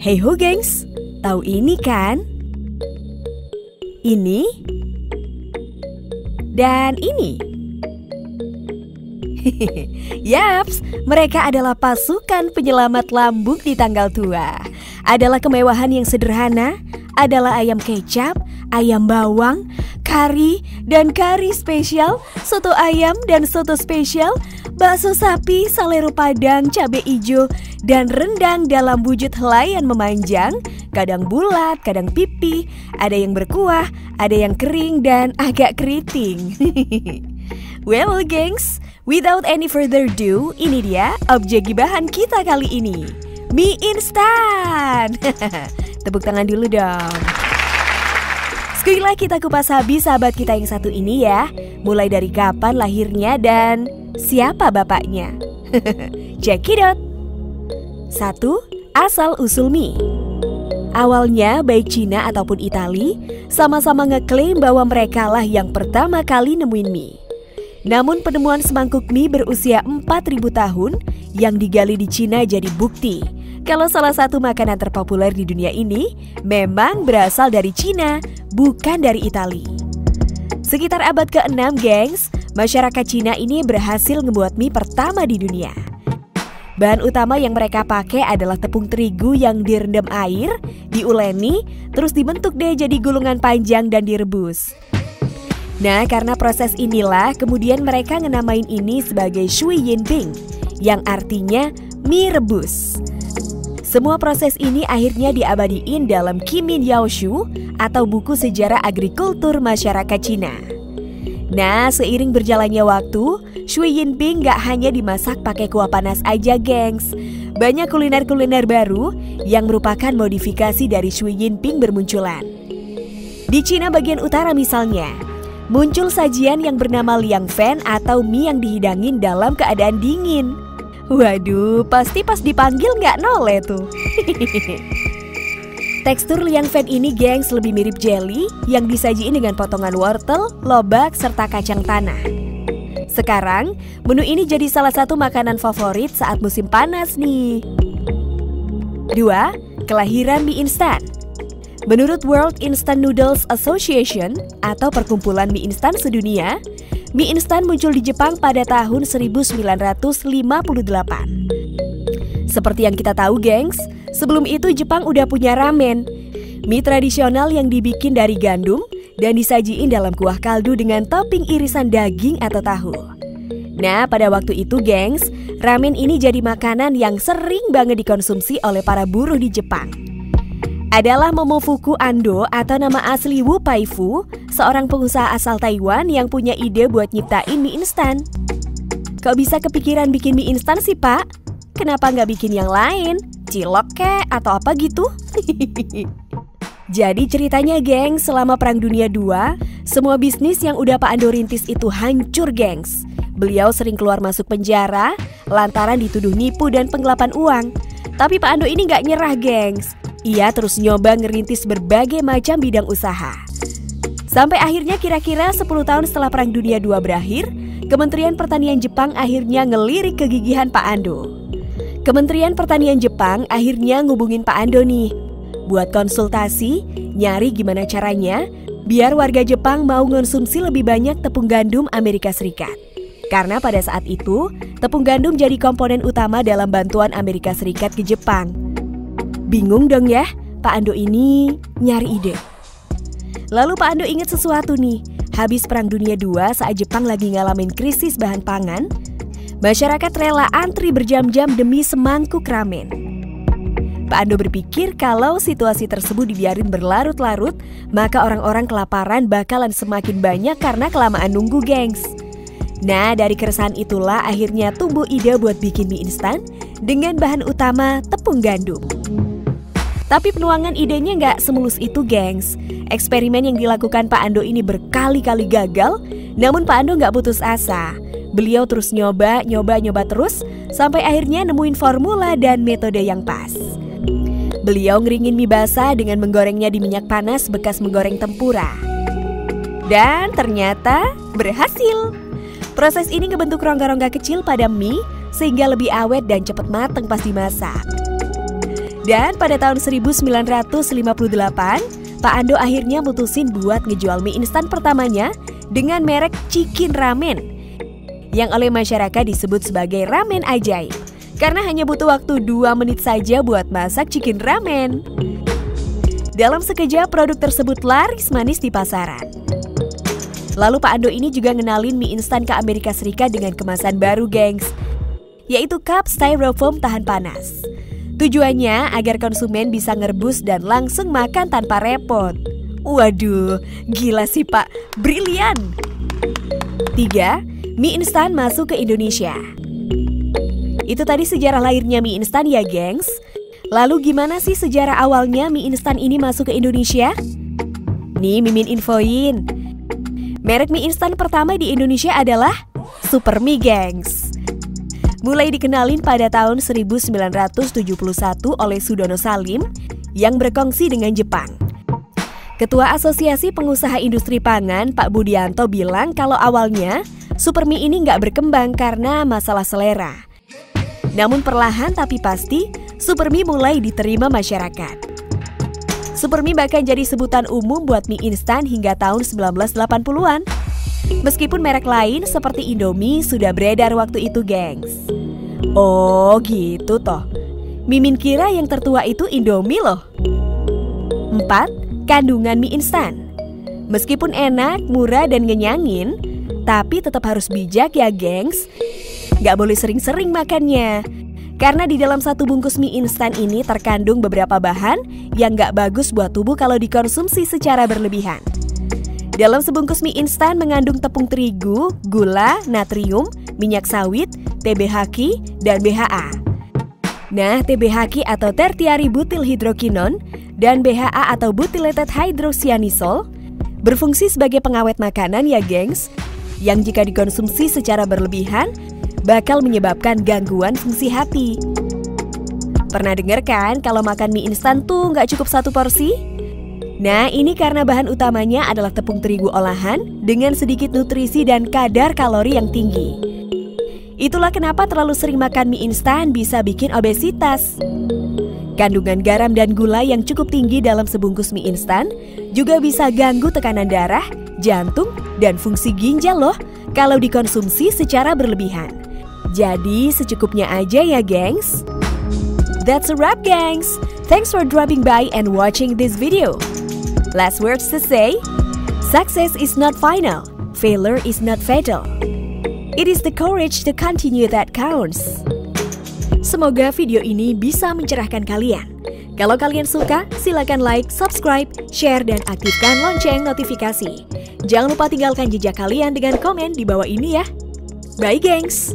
Hey ho gengs, tahu ini kan? Ini dan ini. Yaps, mereka adalah pasukan penyelamat lambung di tanggal tua. Adalah kemewahan yang sederhana, adalah ayam kecap, ayam bawang, kari dan kari spesial, soto ayam dan soto spesial, bakso sapi, salero padang, cabai hijau, dan rendang dalam wujud helaian memanjang, kadang bulat, kadang pipi, ada yang berkuah, ada yang kering, dan agak keriting. Well, gengs, without any further ado, ini dia objek gibahan kita kali ini. Mie instan. Tepuk tangan dulu dong. Sekali lagi kita kupas habis sahabat kita yang satu ini ya. Mulai dari kapan lahirnya dan siapa bapaknya. Check it out. 1. Asal-usul mie. Awalnya baik Cina ataupun Itali sama-sama ngeklaim bahwa mereka lah yang pertama kali nemuin mie. Namun penemuan semangkuk mie berusia 4.000 tahun yang digali di Cina jadi bukti kalau salah satu makanan terpopuler di dunia ini memang berasal dari Cina, bukan dari Itali. Sekitar abad ke-6, gengs, masyarakat Cina ini berhasil membuat mie pertama di dunia. Bahan utama yang mereka pakai adalah tepung terigu yang direndam air, diuleni, terus dibentuk deh jadi gulungan panjang dan direbus. Nah, karena proses inilah kemudian mereka ngenamain ini sebagai shui yinping, yang artinya mie rebus. Semua proses ini akhirnya diabadiin dalam Qimin Yaoshu atau buku sejarah agrikultur masyarakat Cina. Nah, seiring berjalannya waktu, shui yinping gak hanya dimasak pakai kuah panas aja, gengs. Banyak kuliner-kuliner baru yang merupakan modifikasi dari shui yinping bermunculan. Di Cina bagian utara misalnya, muncul sajian yang bernama liang fan atau mie yang dihidangin dalam keadaan dingin. Waduh, pasti pas dipanggil gak noleh tuh. Tekstur liang fan ini, gengs, lebih mirip jelly yang disajiin dengan potongan wortel, lobak, serta kacang tanah. Sekarang, menu ini jadi salah satu makanan favorit saat musim panas nih. 2. Kelahiran mie instan. Menurut World Instant Noodles Association atau Perkumpulan Mie Instan Sedunia, mie instan muncul di Jepang pada tahun 1958. Seperti yang kita tahu, gengs, sebelum itu Jepang udah punya ramen, mie tradisional yang dibikin dari gandum dan disajiin dalam kuah kaldu dengan topping irisan daging atau tahu. Nah, pada waktu itu, gengs, ramen ini jadi makanan yang sering banget dikonsumsi oleh para buruh di Jepang. Adalah Momofuku Ando atau nama asli Wu Paifu, seorang pengusaha asal Taiwan yang punya ide buat nyiptain mie instan. Kok bisa kepikiran bikin mie instan sih, Pak? Kenapa nggak bikin yang lain? Cilok kek atau apa gitu? Jadi ceritanya, geng, selama Perang Dunia II, semua bisnis yang udah Pak Ando rintis itu hancur, gengs. Beliau sering keluar masuk penjara lantaran dituduh nipu dan penggelapan uang. Tapi Pak Ando ini nggak nyerah, gengs. Ia terus nyoba ngerintis berbagai macam bidang usaha. Sampai akhirnya kira-kira 10 tahun setelah Perang Dunia II berakhir, Kementerian Pertanian Jepang akhirnya ngelirik kegigihan Pak Ando. Kementerian Pertanian Jepang akhirnya ngubungin Pak Ando nih buat konsultasi, nyari gimana caranya biar warga Jepang mau konsumsi lebih banyak tepung gandum Amerika Serikat. Karena pada saat itu, tepung gandum jadi komponen utama dalam bantuan Amerika Serikat ke Jepang. Bingung dong ya, Pak Ando ini nyari ide. Lalu Pak Ando ingat sesuatu nih, habis Perang Dunia II saat Jepang lagi ngalamin krisis bahan pangan, masyarakat rela antri berjam-jam demi semangkuk ramen. Pak Ando berpikir kalau situasi tersebut dibiarin berlarut-larut, maka orang-orang kelaparan bakalan semakin banyak karena kelamaan nunggu, gengs. Nah, dari keresahan itulah akhirnya tumbuh ide buat bikin mie instan dengan bahan utama tepung gandum. Tapi penuangan idenya nggak semulus itu, gengs. Eksperimen yang dilakukan Pak Ando ini berkali-kali gagal, namun Pak Ando nggak putus asa. Beliau terus nyoba terus, sampai akhirnya nemuin formula dan metode yang pas. Beliau ngeringin mie basah dengan menggorengnya di minyak panas bekas menggoreng tempura. Dan ternyata berhasil. Proses ini ngebentuk rongga-rongga kecil pada mie sehingga lebih awet dan cepat matang pas dimasak. Dan pada tahun 1958, Pak Ando akhirnya mutusin buat ngejual mie instan pertamanya dengan merek Chicken Ramen, yang oleh masyarakat disebut sebagai ramen ajaib, karena hanya butuh waktu 2 menit saja buat masak chicken ramen. Dalam sekejap produk tersebut laris manis di pasaran. Lalu Pak Ando ini juga ngenalin mie instan ke Amerika Serikat dengan kemasan baru, gengs, yaitu cup styrofoam tahan panas. Tujuannya agar konsumen bisa ngerebus dan langsung makan tanpa repot. Waduh, gila sih Pak, brilian. 3. Mie instan masuk ke Indonesia. Itu tadi sejarah lahirnya mie instan ya, gengs. Lalu gimana sih sejarah awalnya mie instan ini masuk ke Indonesia? Nih Mimin infoin. Merek mie instan pertama di Indonesia adalah Supermie, gengs. Mulai dikenalin pada tahun 1971 oleh Sudono Salim yang berkongsi dengan Jepang. Ketua Asosiasi Pengusaha Industri Pangan, Pak Budianto, bilang kalau awalnya Supermie ini nggak berkembang karena masalah selera. Namun perlahan tapi pasti, Supermie mulai diterima masyarakat. Supermie bahkan jadi sebutan umum buat mie instan hingga tahun 1980-an. Meskipun merek lain seperti Indomie sudah beredar waktu itu, gengs. Oh gitu toh. Mimin kira yang tertua itu Indomie loh. 4. Kandungan mie instan. Meskipun enak, murah, dan ngenyangin, tapi tetap harus bijak ya, gengs. Gak boleh sering-sering makannya. Karena di dalam satu bungkus mie instan ini terkandung beberapa bahan yang gak bagus buat tubuh kalau dikonsumsi secara berlebihan. Dalam sebungkus mie instan mengandung tepung terigu, gula, natrium, minyak sawit, TBHQ, dan BHA. Nah, TBHQ atau tertiary butyl hydroquinone dan BHA atau butylated hydrocyanisol berfungsi sebagai pengawet makanan ya, gengs, yang jika dikonsumsi secara berlebihan bakal menyebabkan gangguan fungsi hati. Pernah dengar kan kalau makan mie instan tuh nggak cukup 1 porsi? Nah, ini karena bahan utamanya adalah tepung terigu olahan dengan sedikit nutrisi dan kadar kalori yang tinggi. Itulah kenapa terlalu sering makan mie instan bisa bikin obesitas. Kandungan garam dan gula yang cukup tinggi dalam sebungkus mie instan juga bisa ganggu tekanan darah, jantung, dan fungsi ginjal loh kalau dikonsumsi secara berlebihan. Jadi secukupnya aja ya, gengs. That's a wrap, gengs. Thanks for dropping by and watching this video. Last words to say, success is not final, failure is not fatal. It is the courage to continue that counts. Semoga video ini bisa mencerahkan kalian. Kalau kalian suka, silakan like, subscribe, share, dan aktifkan lonceng notifikasi. Jangan lupa tinggalkan jejak kalian dengan komen di bawah ini ya. Bye, gengs!